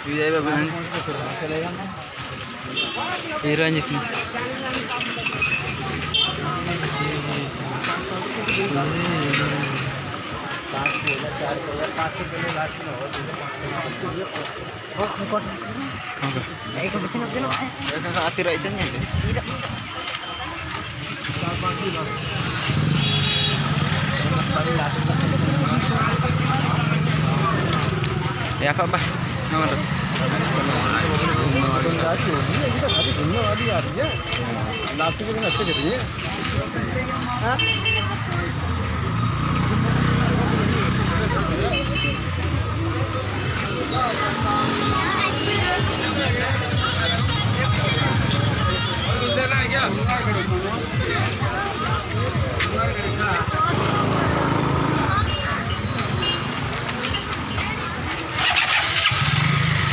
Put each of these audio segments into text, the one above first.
Iya bapak nanti. Ira aja nih. Ya apa bah? Nomor tuh.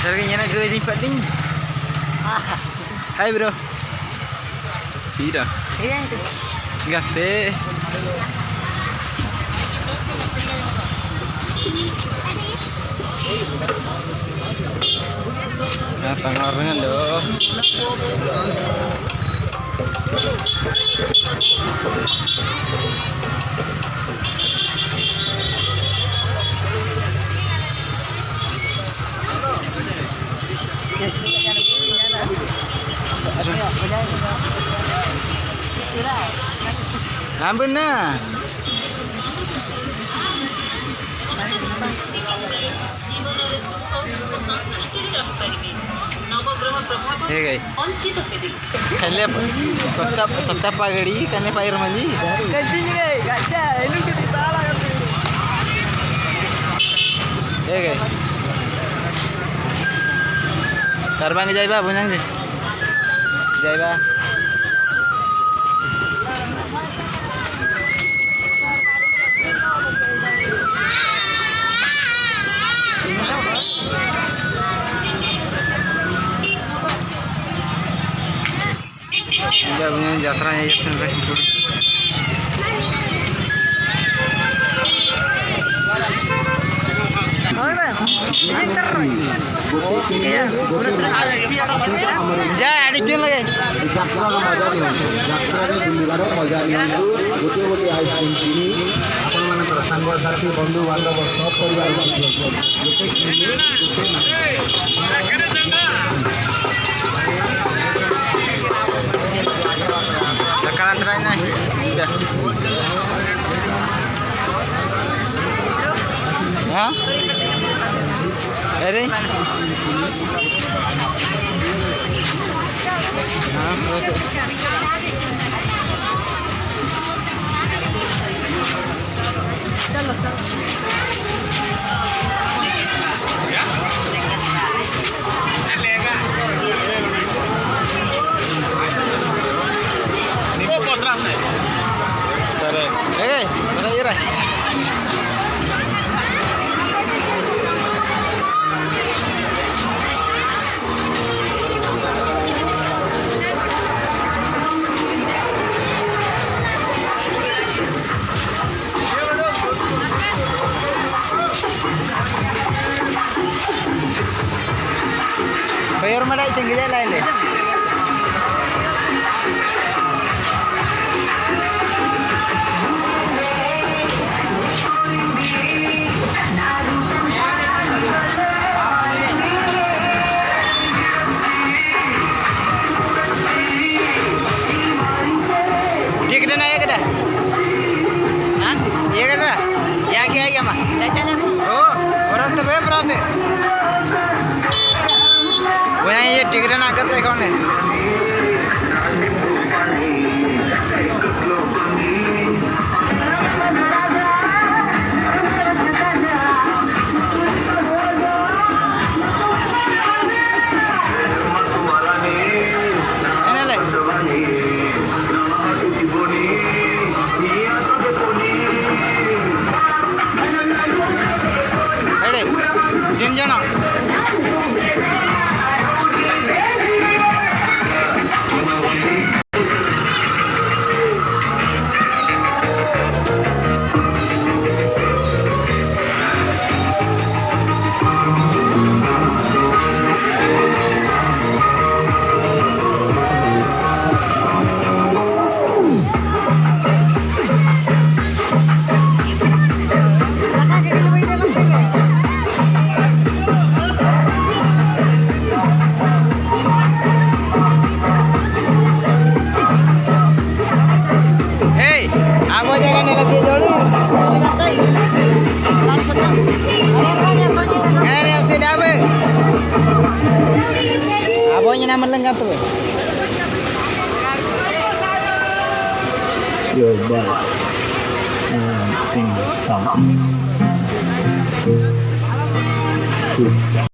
Harganya nak gaji paling. Hai bro. Sida. Iya itu. Gate. Datang orang doh. Ampun nah. हे गई खाली सत्ता पागड़ी कने pier मंजी हे गई करबांगे जाइबा बुझांग जे जाइबा यात्रा है साथी बंधु बांधव सब परिवार Kalanteran nih, udah. Ya? Ini? Mana Ira? Bayar mana tinggi dia lain deh. ये टिकट ना करते कौन है जिन जना niya naman lang gato eh. your butt and sing some fruit song.